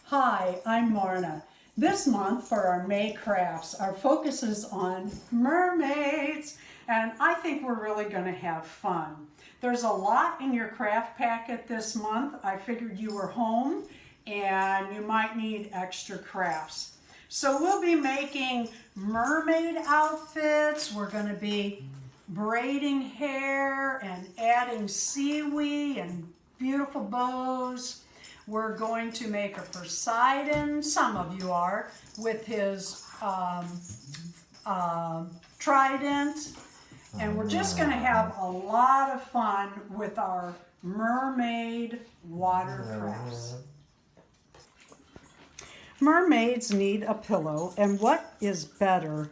Hi, I'm Marna. This month for our May crafts, our focus is on mermaids, and I think we're really going to have fun. There's a lot in your craft packet this month. I figured you were home and you might need extra crafts. So we'll be making mermaid outfits. We're going to be braiding hair and adding seaweed and beautiful bows. We're going to make a Poseidon, some of you are, with his trident. And we're just going to have a lot of fun with our mermaid watercrafts. Mermaids need a pillow, and what is better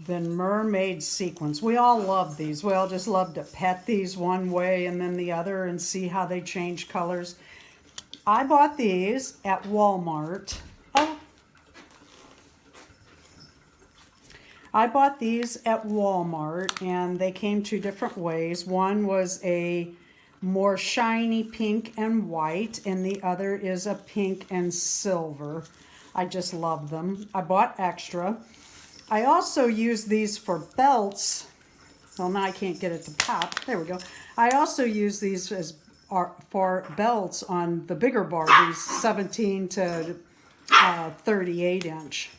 than mermaid sequins? We all love these. We all just love to pet these one way and then the other and see how they change colors. I bought these at Walmart. I bought these at Walmart, and they came two different ways. One was a more shiny pink and white, and the other is a pink and silver. I just love them. I bought extra. I also use these for belts. Well, now I can't get it to pop. There we go. I also use these as for belts on the bigger Barbies, 17 to 38 inch.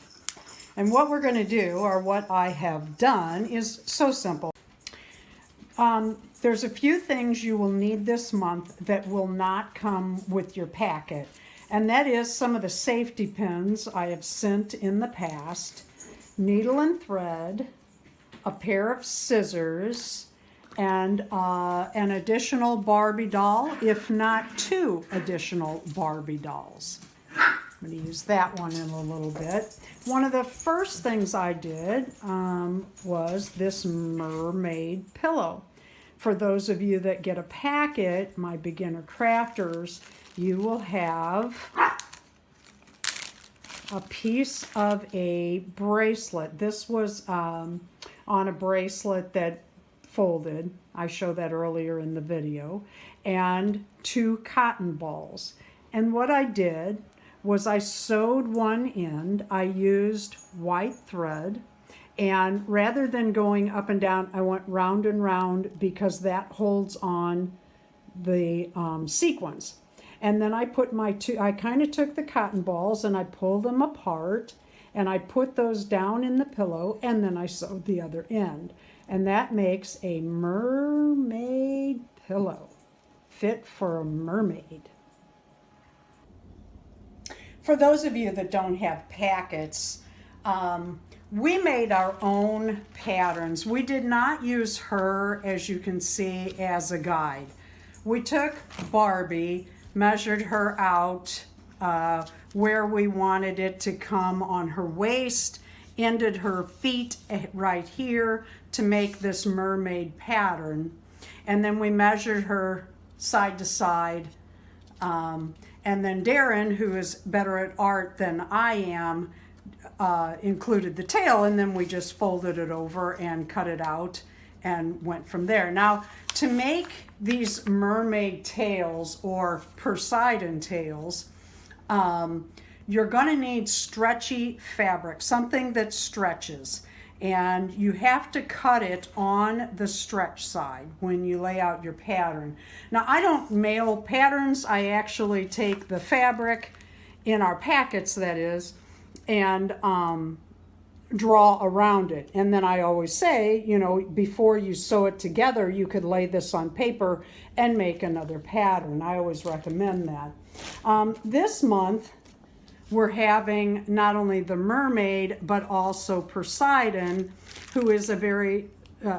And what we're going to do, or what I have done, is so simple. There's a few things you will need this month that will not come with your packet. And that is some of the safety pins I have sent in the past, needle and thread, a pair of scissors, and an additional Barbie doll, if not 2 additional Barbie dolls. I'm going to use that one in a little bit. One of the first things I did was this mermaid pillow. For those of you that get a packet, my beginner crafters, you will have a piece of a bracelet. This was on a bracelet that folded. I showed that earlier in the video. And 2 cotton balls. And what I did was I sewed one end. I used white thread, and rather than going up and down, I went round and round because that holds on the sequins. And then I put I kind of took the cotton balls and I pulled them apart, and I put those down in the pillow, and then I sewed the other end. And that makes a mermaid pillow, fit for a mermaid. For those of you that don't have packets, we made our own patterns. We did not use her, as you can see, as a guide. We took Barbie, measured her out where we wanted it to come on her waist, ended her feet right here to make this mermaid pattern, and then we measured her side to side, and then Darren, who is better at art than I am, included the tail, and then we just folded it over and cut it out and went from there. Now, to make these mermaid tails or Poseidon tails, you're going to need stretchy fabric, something that stretches, and you have to cut it on the stretch side when you lay out your pattern. Now, I don't mail patterns. I actually take the fabric in our packets, that is, and draw around it. And then I always say, you know, before you sew it together, you could lay this on paper and make another pattern. I always recommend that. This month, we're having not only the mermaid, but also Poseidon, who is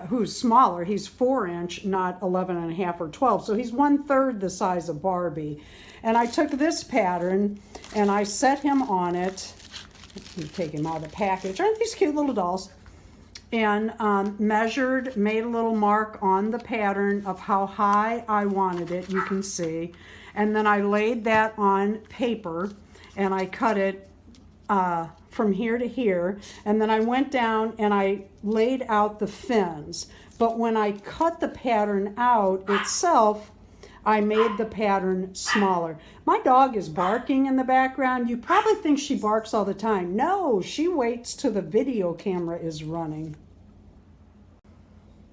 who's smaller. He's 4 inch, not 11.5 or 12. So he's 1/3 the size of Barbie. And I took this pattern and I set him on it. Let me take him out of the package. Aren't these cute little dolls? and measured, made a little mark on the pattern of how high I wanted it, you can see. And then I laid that on paper and I cut it from here to here. And then I went down and I laid out the fins. But when I cut the pattern out itself, I made the pattern smaller. My dog is barking in the background. You probably think she barks all the time. No, she waits till the video camera is running.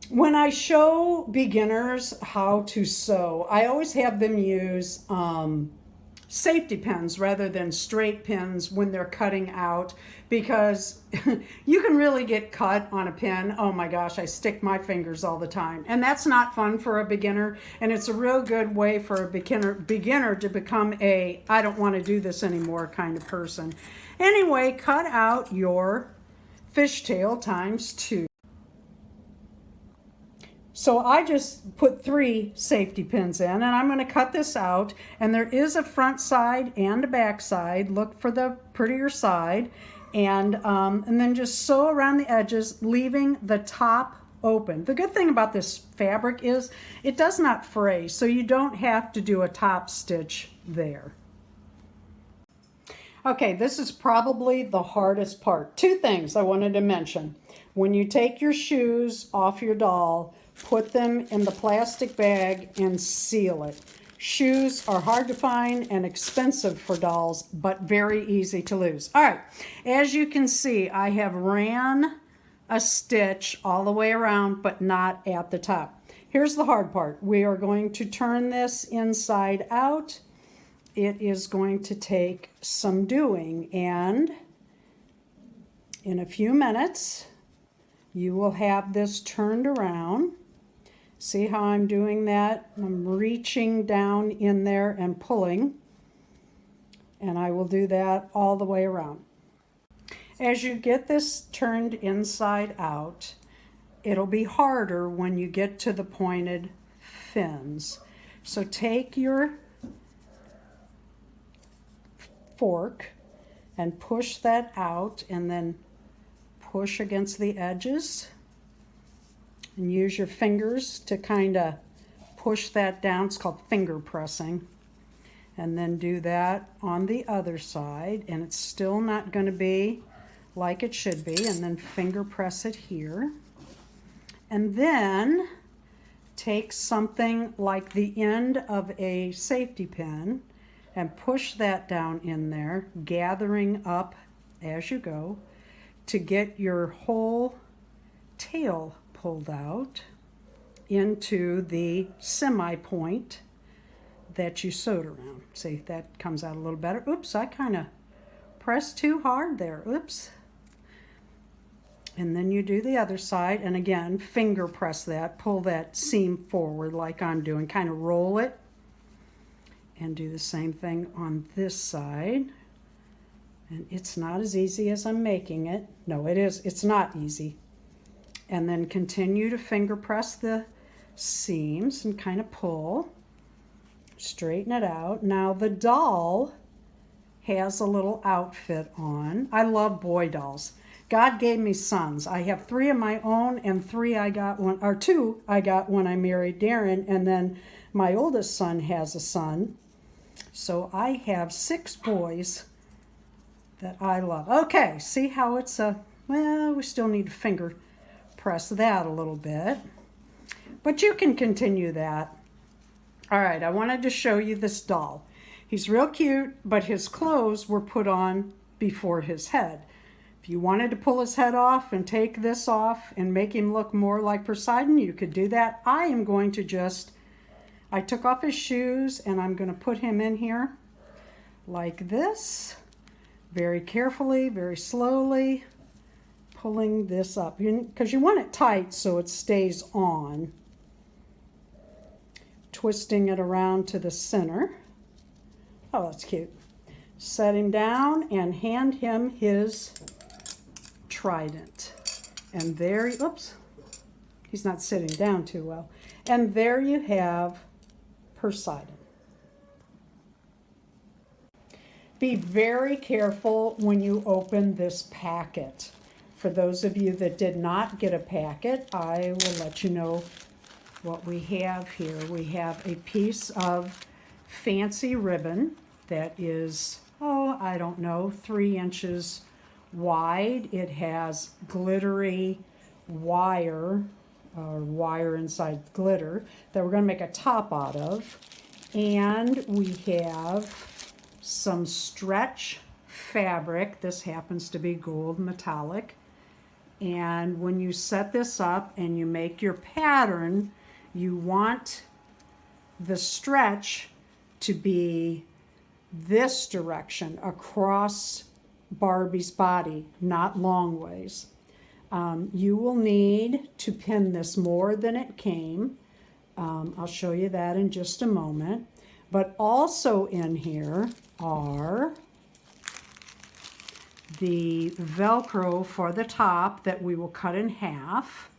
When I show beginners how to sew, I always have them use safety pins rather than straight pins when they're cutting out, because you can really get cut on a pin. Oh my gosh, I stick my fingers all the time, and that's not fun for a beginner. And it's a real good way for a beginner to become a I don't want to do this anymore kind of person. Anyway, cut out your fishtail times 2. So I just put 3 safety pins in, and I'm going to cut this out. And there is a front side and a back side. Look for the prettier side, and then just sew around the edges, leaving the top open. The good thing about this fabric is it does not fray, so you don't have to do a top stitch there. Okay, this is probably the hardest part. 2 things I wanted to mention. When you take your shoes off your doll, put them in the plastic bag and seal it. Shoes are hard to find and expensive for dolls, but very easy to lose. All right, as you can see, I have ran a stitch all the way around, but not at the top. Here's the hard part. We are going to turn this inside out. It is going to take some doing, and in a few minutes, you will have this turned around. See how I'm doing that? I'm reaching down in there and pulling, and I will do that all the way around. As you get this turned inside out, it'll be harder when you get to the pointed fins. So take your fork and push that out, and then push against the edges. And use your fingers to kind of push that down. It's called finger pressing. And then do that on the other side. And it's still not going to be like it should be. And then finger press it here. And then take something like the end of a safety pin and push that down in there, gathering up as you go to get your whole tail pulled out into the semi-point that you sewed around. See, that comes out a little better. Oops, I kind of pressed too hard there. Oops. And then you do the other side, and again, finger press that, pull that seam forward like I'm doing, kind of roll it, and do the same thing on this side. And it's not as easy as I'm making it. No, it is. It's not easy. And then continue to finger press the seams and kind of pull. Straighten it out. Now the doll has a little outfit on. I love boy dolls. God gave me sons. I have 3 of my own, and 2 I got when I married Darren, and then my oldest son has a son. So I have 6 boys that I love. Okay, see how it's well, we still need to finger press that a little bit, but you can continue that. All right, I wanted to show you this doll. He's real cute, but his clothes were put on before his head. If you wanted to pull his head off and take this off and make him look more like Poseidon, you could do that. I am going to I took off his shoes, and I'm going to put him in here like this, very carefully, very slowly, pulling this up, because you want it tight so it stays on. Twisting it around to the center. Oh, that's cute. Set him down and hand him his trident. And there, oops, he's not sitting down too well. And there you have Poseidon. Be very careful when you open this packet. For those of you that did not get a packet, I will let you know what we have here. We have a piece of fancy ribbon that is, oh, I don't know, 3 inches wide. It has glittery wire, or wire inside glitter, that we're going to make a top out of. And we have some stretch fabric. This happens to be gold metallic. And when you set this up and you make your pattern, you want the stretch to be this direction across Barbie's body, not long ways. You will need to pin this more than it came. I'll show you that in just a moment. But also in here are the Velcro for the top that we will cut in half,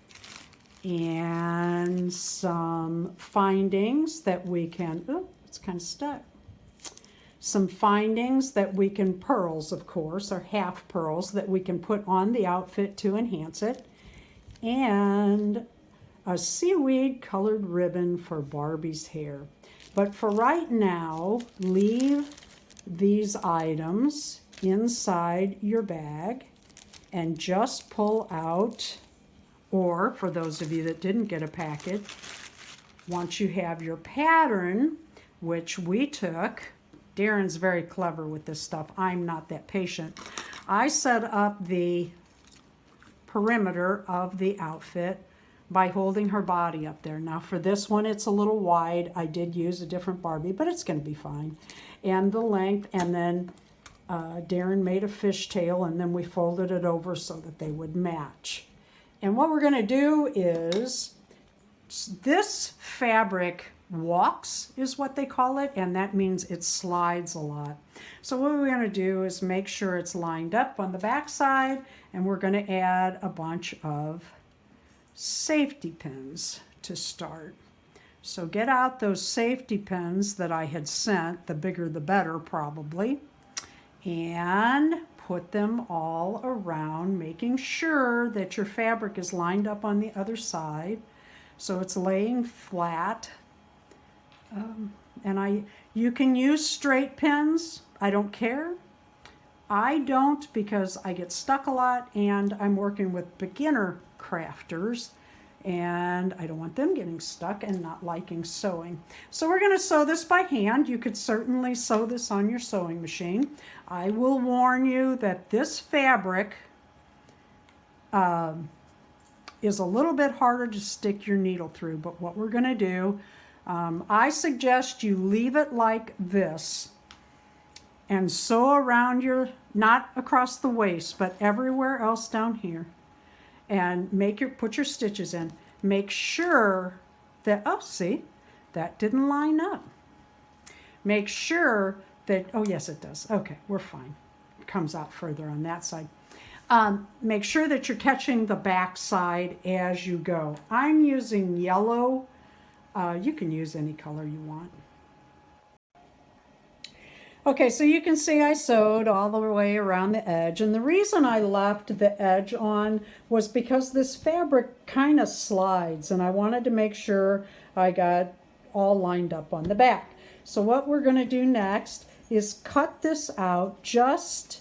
and some findings that we can, oh, it's kind of stuck. Some findings that we can, pearls of course, or half pearls that we can put on the outfit to enhance it, and a seaweed colored ribbon for Barbie's hair. But for right now, leave these items inside your bag and just pull out, or for those of you that didn't get a packet, once you have your pattern, which we took, Darren's very clever with this stuff, I'm not that patient. I set up the perimeter of the outfit by holding her body up there. Now for this one, it's a little wide. I did use a different Barbie, but it's going to be fine. And the length, and then Darren made a fishtail, and then we folded it over so that they would match. And what we're going to do is, this fabric walks, is what they call it, and that means it slides a lot. So what we're going to do is make sure it's lined up on the back side, and we're going to add a bunch of safety pins to start. So get out those safety pins that I had sent, the bigger the better probably, and put them all around, making sure that your fabric is lined up on the other side so it's laying flat. You can use straight pins, I don't care. I don't, because I get stuck a lot and I'm working with beginner crafters and I don't want them getting stuck and not liking sewing. So we're going to sew this by hand. You could certainly sew this on your sewing machine. I will warn you that this fabric is a little bit harder to stick your needle through, but what we're going to do, I suggest you leave it like this and sew around your, not across the waist, but everywhere else down here. And put your stitches in. Make sure that, oh, see, that didn't line up. Make sure that, oh yes it does. Okay, we're fine. It comes out further on that side. Make sure that you're catching the back side as you go. I'm using yellow. You can use any color you want. Okay, so you can see I sewed all the way around the edge, and the reason I left the edge on was because this fabric kind of slides, and I wanted to make sure I got all lined up on the back. So what we're going to do next is cut this out just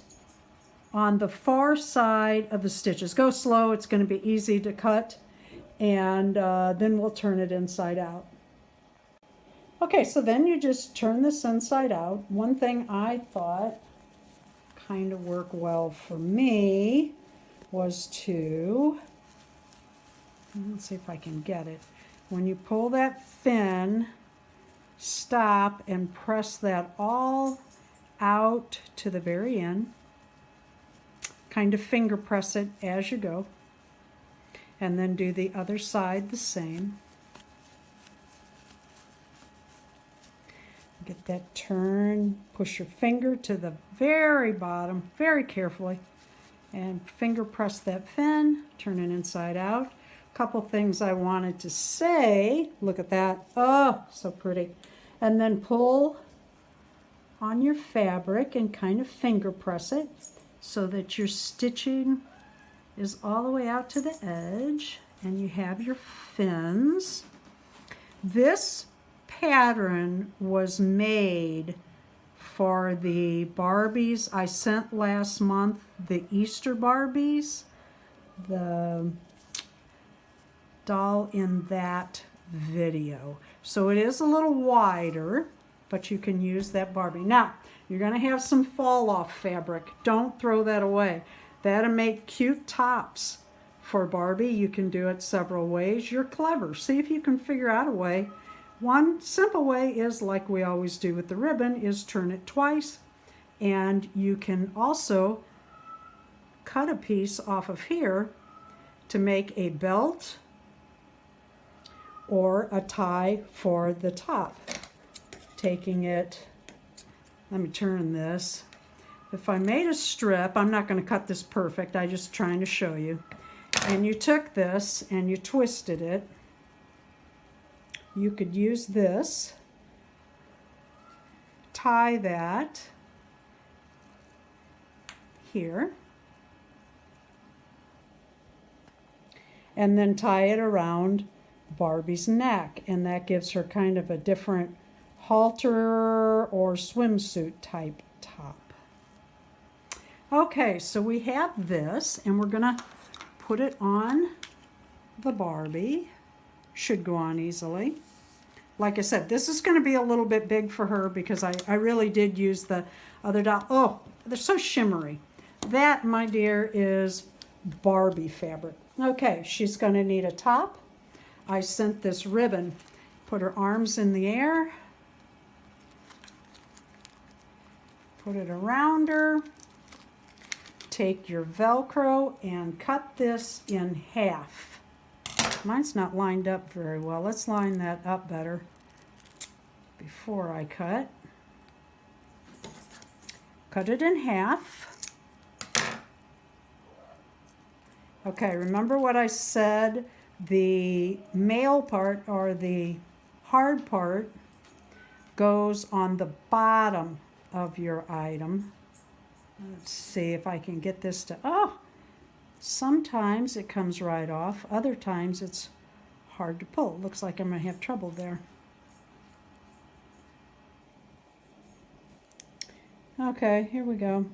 on the far side of the stitches. Go slow, it's going to be easy to cut, and then we'll turn it inside out. Okay, so then you just turn this inside out. One thing I thought kind of worked well for me was to, let's see if I can get it. When you pull that fin, stop and press that all out to the very end. Kind of finger press it as you go. And then do the other side the same. Get that turn, push your finger to the very bottom, very carefully, and finger press that fin, turn it inside out. A couple things I wanted to say, look at that, oh, so pretty. And then pull on your fabric and kind of finger press it so that your stitching is all the way out to the edge, and you have your fins. This pattern was made for the Barbies I sent last month, the Easter Barbies, the doll in that video. So it is a little wider, but you can use that Barbie. Now, you're gonna have some fall off fabric. Don't throw that away. That'll make cute tops for Barbie. You can do it several ways. You're clever. See if you can figure out a way. One simple way is, like we always do with the ribbon, is turn it twice. And you can also cut a piece off of here to make a belt or a tie for the top. Taking it, let me turn this. If I made a strip, I'm not going to cut this perfect, I'm just trying to show you. And you took this and you twisted it. You could use this, tie that here, and then tie it around Barbie's neck, and that gives her kind of a different halter or swimsuit type top. Okay, so we have this, and we're gonna put it on the Barbie. Should go on easily. Like I said, this is gonna be a little bit big for her because I really did use the other doll. Oh, they're so shimmery. That, my dear, is Barbie fabric. Okay, she's gonna need a top. I sent this ribbon. Put her arms in the air. Put it around her. Take your Velcro and cut this in half. Mine's not lined up very well. Let's line that up better before I cut. Cut it in half. Okay, remember what I said? The male part, or the hard part, goes on the bottom of your item. Let's see if I can get this to, oh, sometimes it comes right off. Other times it's hard to pull. Looks like I'm going to have trouble there. Okay, here we go.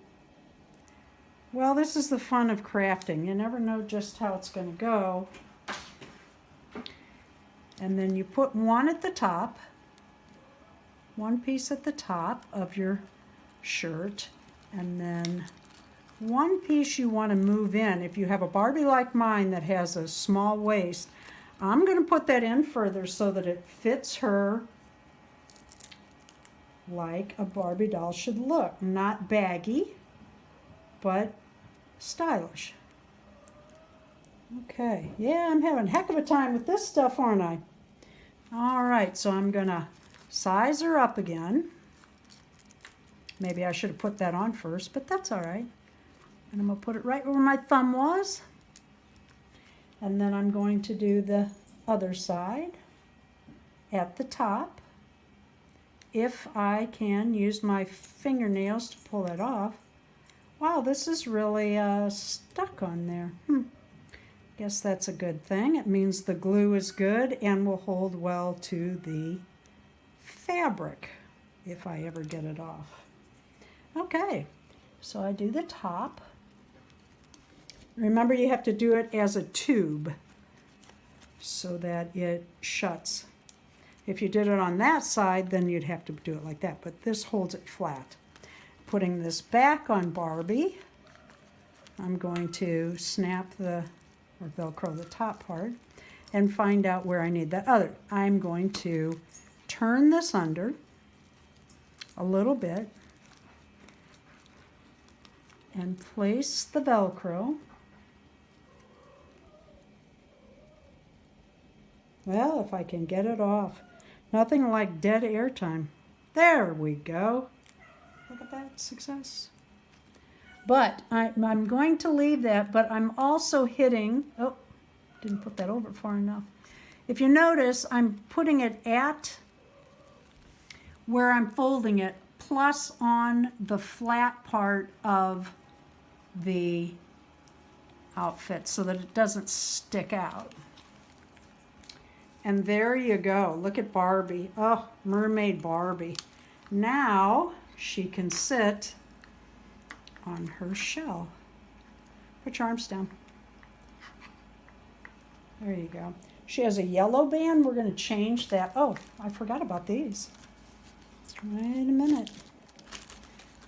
Well, this is the fun of crafting. You never know just how it's going to go. And then you put one at the top, one piece at the top of your shirt, and then one piece you want to move in. If you have a Barbie like mine that has a small waist, I'm going to put that in further so that it fits her like a Barbie doll should look. Not baggy, but stylish. Okay, yeah, I'm having a heck of a time with this stuff, aren't I? All right, so I'm gonna size her up again. Maybe I should have put that on first, but that's all right. And I'm gonna put it right where my thumb was. And then I'm going to do the other side at the top. If I can use my fingernails to pull it off. Wow, this is really stuck on there. Guess that's a good thing. It means the glue is good and will hold well to the fabric if I ever get it off. Okay, so I do the top. Remember, you have to do it as a tube so that it shuts. If you did it on that side, then you'd have to do it like that, but this holds it flat. Putting this back on Barbie, I'm going to snap or Velcro the top part and find out where I need that other. I'm going to turn this under a little bit and place the Velcro. Well, if I can get it off. Nothing like dead air time. There we go. Look at that, success. But I'm going to leave that, but I'm also hitting, oh, didn't put that over far enough. If you notice, I'm putting it at where I'm folding it, plus on the flat part of the outfit so that it doesn't stick out. And there you go. Look at Barbie. Oh, Mermaid Barbie. Now she can sit on her shell. Put your arms down. There you go. She has a yellow band. We're going to change that. Oh, I forgot about these. Wait a minute.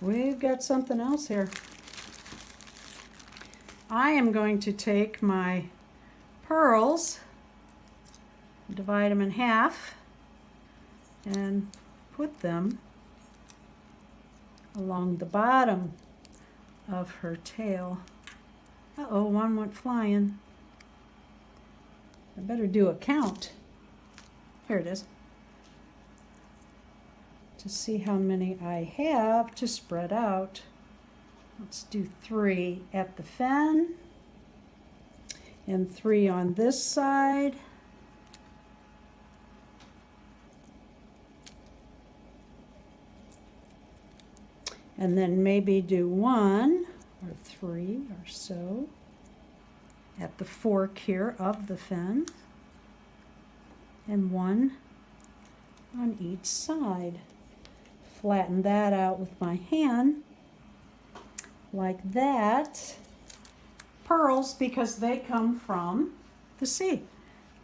We've got something else here. I am going to take my pearls, divide them in half, and put them along the bottom of her tail. Uh-oh, one went flying. I better do a count. Here it is. To see how many I have to spread out. Let's do 3 at the fin and 3 on this side. And then maybe do 1 or 3 or so at the fork here of the fin, and 1 on each side. Flatten that out with my hand like that. Pearls, because they come from the sea,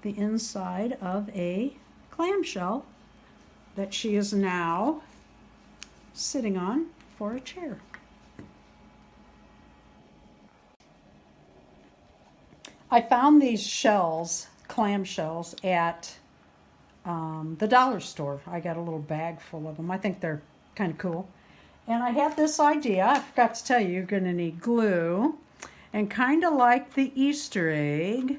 the inside of a clamshell that she is now sitting on for a chair. I found these shells, clam shells, at the dollar store. I got a little bag full of them. I think they're kind of cool. And I had this idea. I forgot to tell you, you're going to need glue. And kind of like the Easter egg,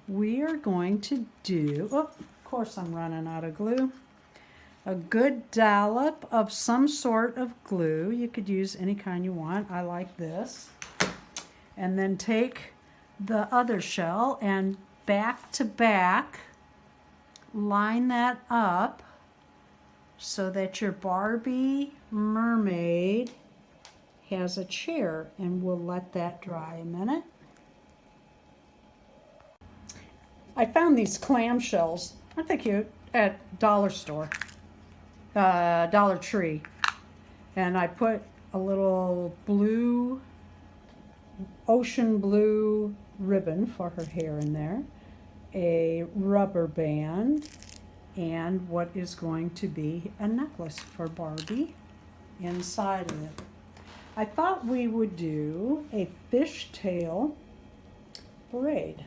we are going to do, oh, of course I'm running out of glue, a good dollop of some sort of glue. You could use any kind you want. I like this. And then take the other shell and back to back, line that up so that your Barbie mermaid has a chair, and we'll let that dry a minute. I found these clam shells, aren't they cute, at dollar store, Dollar Tree. And I put a little blue, ocean blue ribbon for her hair in there, a rubber band, and what is going to be a necklace for Barbie inside of it. I thought we would do a fishtail braid.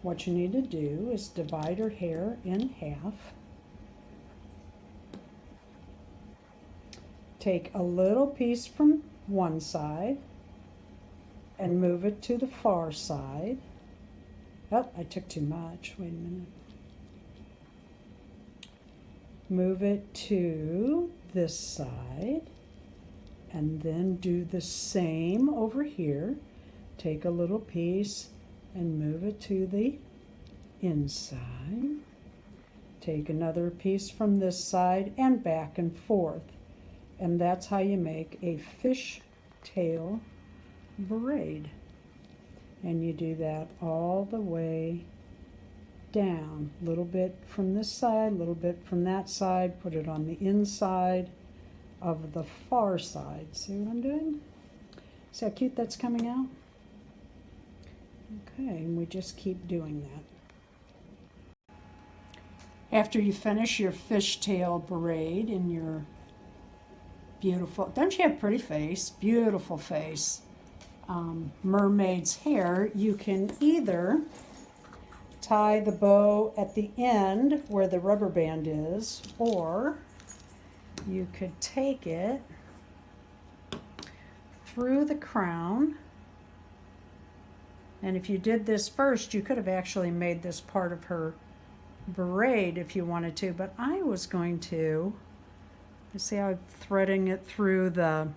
What you need to do is divide her hair in half. Take a little piece from one side and move it to the far side. Oh, I took too much. Wait a minute. Move it to this side, and then do the same over here. Take a little piece and move it to the inside. Take another piece from this side and back and forth. And that's how you make a fishtail braid. And you do that all the way down. A little bit from this side, a little bit from that side. Put it on the inside of the far side. See what I'm doing? See how cute that's coming out? Okay, and we just keep doing that. After you finish your fishtail braid in your beautiful, don't you have a pretty face? Beautiful face. Mermaid's hair, you can either tie the bow at the end where the rubber band is, or you could take it through the crown. And if you did this first, you could have actually made this part of her braid if you wanted to, but I was going to, you see how I'm threading it through the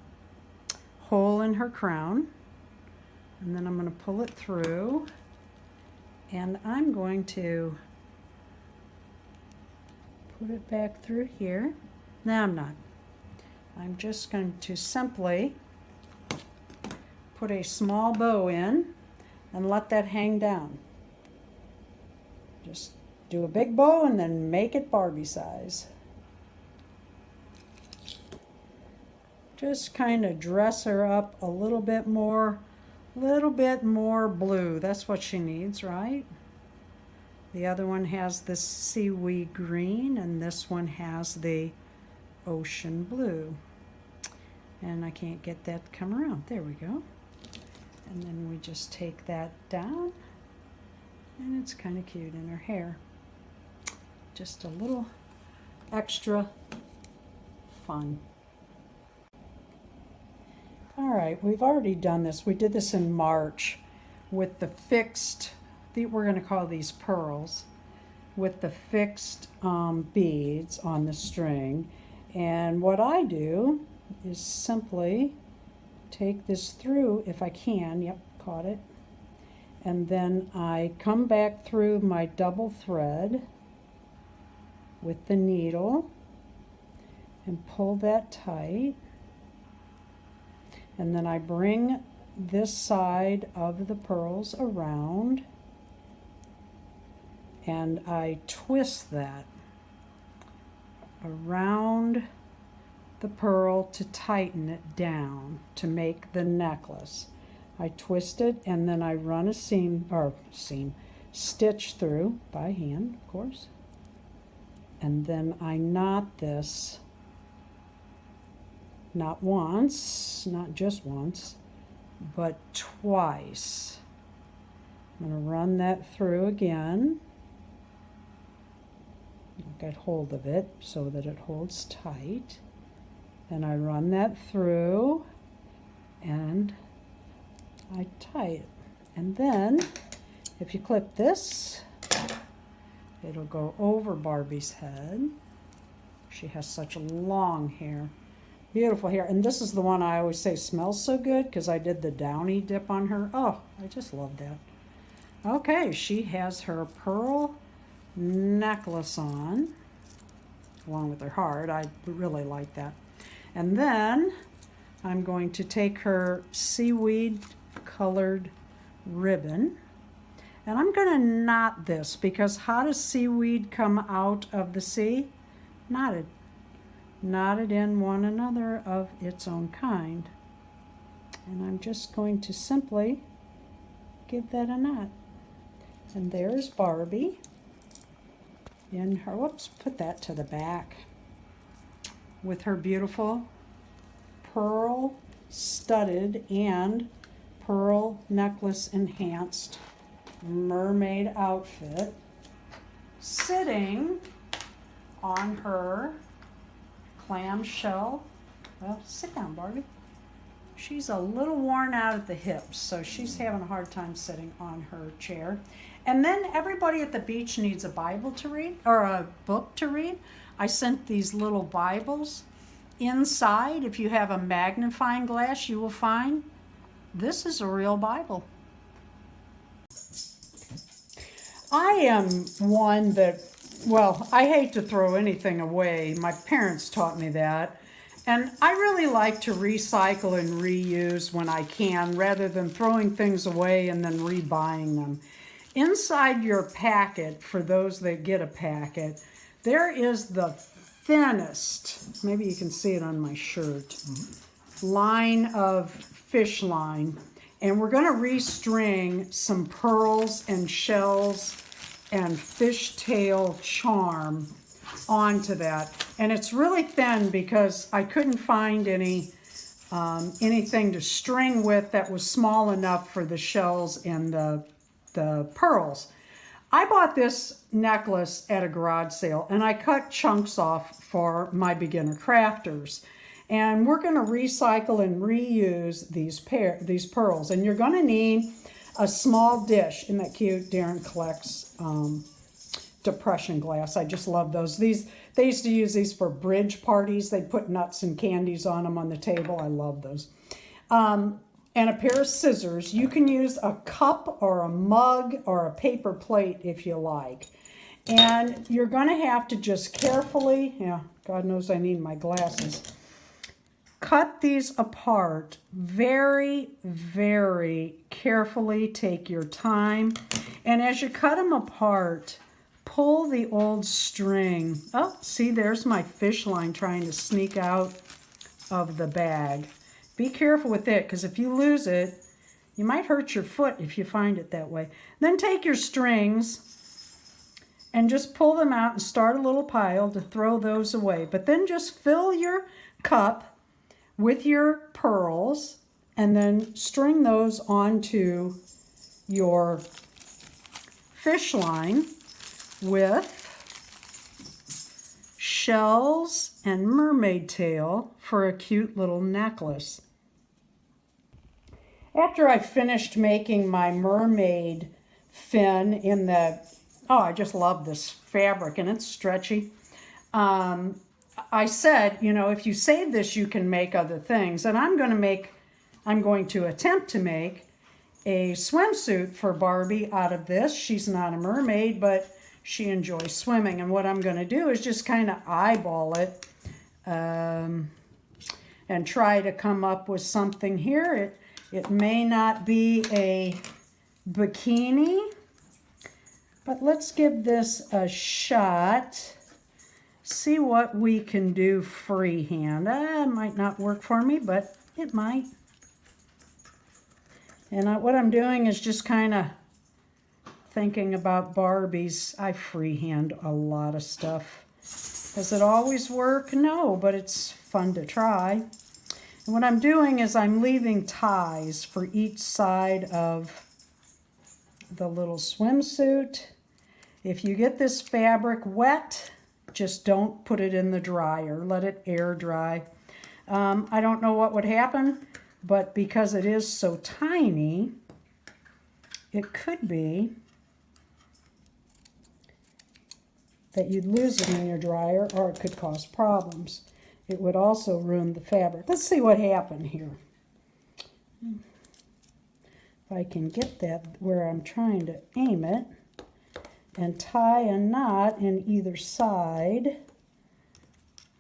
hole in her crown, and then I'm going to pull it through, and I'm going to put it back through here. No, I'm not. I'm just going to simply put a small bow in. and let that hang down. Just do a big bow and then make it Barbie size. Just kind of dress her up a little bit more blue. That's what she needs, right? The other one has the seaweed green, and this one has the ocean blue. And I can't get that to come around. There we go. And then we just take that down, and it's kind of cute in her hair. Just a little extra fun. All right, we've already done this. We did this in March with the fixed, we're going to call these pearls, with the fixed beads on the string. And what I do is simply take this through, if I can, yep, caught it. And then I come back through my double thread with the needle and pull that tight. And then I bring this side of the pearls around and I twist that around the pearl to tighten it down to make the necklace. I twist it and then I run a stitch through by hand, of course. And then I knot this, not once, not just once, but twice. I'm going to run that through again. Get hold of it so that it holds tight. And I run that through and I tie it. And then if you clip this, it'll go over Barbie's head. She has such long hair. Beautiful hair. And this is the one I always say smells so good because I did the downy dip on her. Oh, I just love that. Okay, she has her pearl necklace on along with her heart. I really like that. And then I'm going to take her seaweed colored ribbon and I'm going to knot this because how does seaweed come out of the sea? Knotted. Knotted in one another of its own kind. And I'm just going to simply give that a knot. And there's Barbie in her, whoops, put that to the back, with her beautiful pearl studded and pearl necklace enhanced mermaid outfit, sitting on her clamshell. Well, sit down, Barbie. She's a little worn out at the hips, so she's having a hard time sitting on her chair. And then everybody at the beach needs a Bible to read, or a book to read. I sent these little Bibles. Inside, if you have a magnifying glass, you will find this is a real Bible. I am one that, well, I hate to throw anything away. My parents taught me that. And I really like to recycle and reuse when I can, rather than throwing things away and then rebuying them. Inside your packet, for those that get a packet, there is the thinnest, maybe you can see it on my shirt, line of fish line. And we're going to restring some pearls and shells and fishtail charm onto that. And it's really thin because I couldn't find anything to string with that was small enough for the shells and the pearls. I bought this necklace at a garage sale and I cut chunks off for my beginner crafters. And we're going to recycle and reuse these pearls. And you're going to need a small dish. Isn't that cute? Darren collects depression glass. I just love those. They used to use these for bridge parties. They'd put nuts and candies on them on the table. I love those. And a pair of scissors. You can use a cup or a mug or a paper plate if you like. And you're going to have to just carefully, yeah, God knows I need my glasses. cut these apart very, very carefully. Take your time. And as you cut them apart, pull the old string. Oh, see, there's my fish line trying to sneak out of the bag. Be careful with it, because if you lose it, you might hurt your foot if you find it that way. Then take your strings and just pull them out and start a little pile to throw those away. But then just fill your cup with your pearls and then string those onto your fish line with shells and mermaid tail for a cute little necklace. After I finished making my mermaid fin in the, oh, I just love this fabric and it's stretchy. I said, you know, if you save this, you can make other things. And I'm going to attempt to make a swimsuit for Barbie out of this. She's not a mermaid, but she enjoys swimming. And what I'm going to do is just kind of eyeball it and try to come up with something here. It may not be a bikini, but let's give this a shot. See what we can do freehand. It might not work for me, but it might. And what I'm doing is just kind of thinking about Barbies. I freehand a lot of stuff. Does it always work? No, but it's fun to try. And what I'm doing is I'm leaving ties for each side of the little swimsuit. If you get this fabric wet, just don't put it in the dryer. Let it air dry. I don't know what would happen, but because it is so tiny, it could be that you'd lose it in your dryer, or it could cause problems. It would also ruin the fabric. Let's see what happened here. If I can get that where I'm trying to aim it, and tie a knot in either side.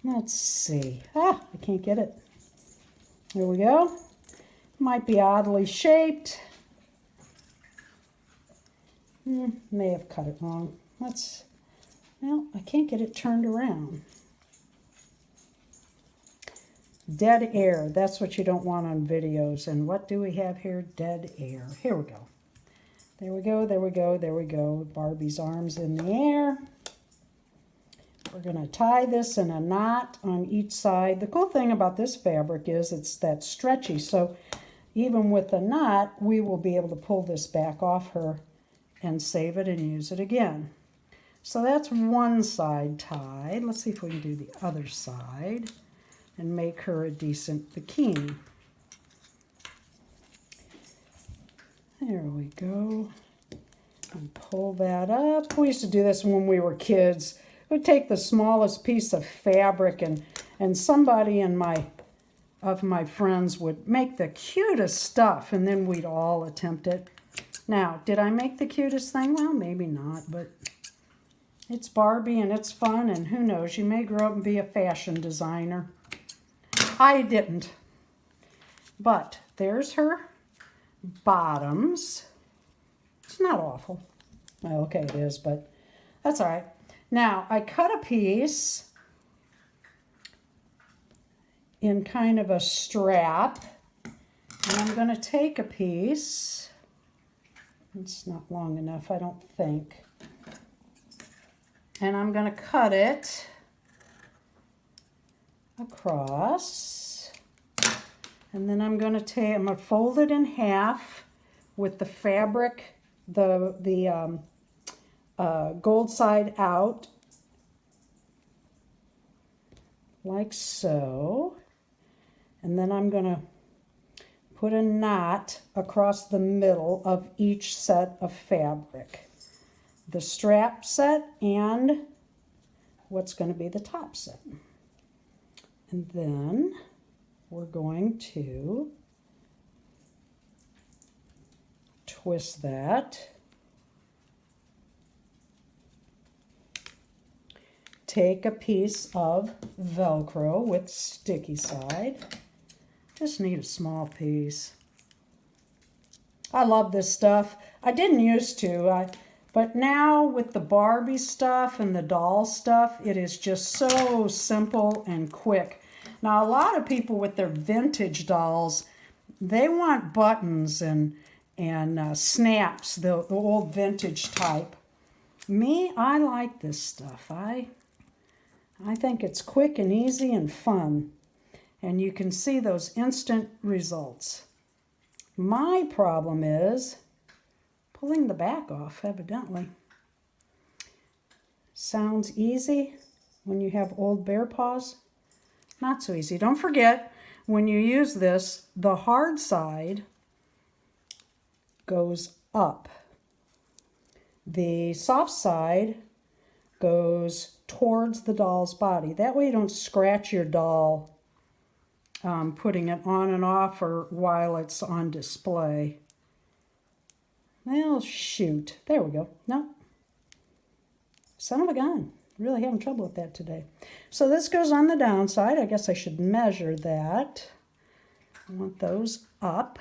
Let's see. I can't get it. There we go. Might be oddly shaped. May have cut it wrong. Well, I can't get it turned around. Dead air. That's what you don't want on videos. And what do we have here? Dead air. Here we go. There we go, there we go, there we go. Barbie's arms in the air. We're going to tie this in a knot on each side. The cool thing about this fabric is it's that stretchy, so even with the knot, we will be able to pull this back off her and save it and use it again. So that's one side tied. Let's see if we can do the other side and make her a decent bikini. There we go. And pull that up. We used to do this when we were kids. We'd take the smallest piece of fabric and somebody of my friends would make the cutest stuff, and then we'd all attempt it. Now, did I make the cutest thing? Well, maybe not, but it's Barbie and it's fun, and who knows, you may grow up and be a fashion designer. I didn't. But there's her bottoms. It's not awful. Well, okay, it is, but that's all right. Now, I cut a piece in kind of a strap, and I'm going to take a piece. It's not long enough, I don't think. And I'm going to cut it across. And then I'm going to fold it in half with the fabric, the gold side out, like so. And then I'm going to put a knot across the middle of each set of fabric. The strap set and what's going to be the top set. And then we're going to twist that. Take a piece of Velcro with sticky side Just need a small piece. I love this stuff. I didn't used to, but now with the Barbie stuff and the doll stuff, it is just so simple and quick. Now, a lot of people with their vintage dolls, they want buttons and snaps, the old vintage type. Me, I like this stuff. I think it's quick and easy and fun. And you can see those instant results. My problem is pulling the back off, evidently. Sounds easy when you have old bear paws. Not so easy. Don't forget, when you use this, the hard side goes up. The soft side goes towards the doll's body. That way you don't scratch your doll putting it on and off or while it's on display. Well, shoot. There we go. No. Son of a gun. Really having trouble with that today. So this goes on the downside. I guess I should measure that. I want those up.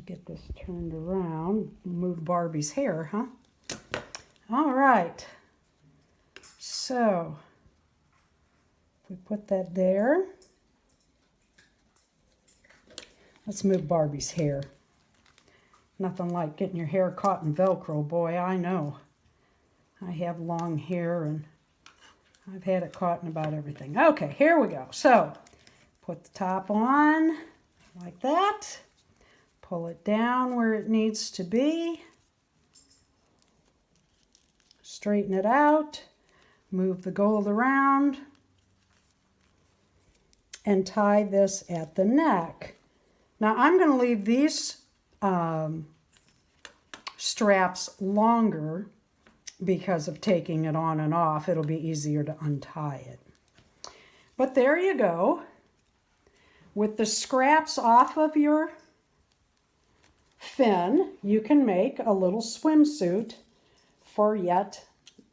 Get this turned around. Move Barbie's hair, huh? All right. So we put that there. Let's move Barbie's hair. Nothing like getting your hair caught in Velcro, boy, I know. I have long hair and I've had it caught in about everything. Okay, here we go. So put the top on like that. Pull it down where it needs to be. Straighten it out. Move the gold around. And tie this at the neck. Now I'm going to leave these straps longer because of taking it on and off. It'll be easier to untie it. But there you go. With the scraps off of your fin, you can make a little swimsuit for yet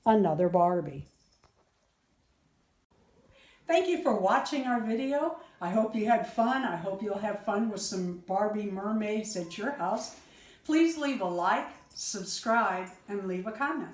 another Barbie. Thank you for watching our video. I hope you had fun. I hope you'll have fun with some Barbie mermaids at your house. Please leave a like, subscribe, and leave a comment.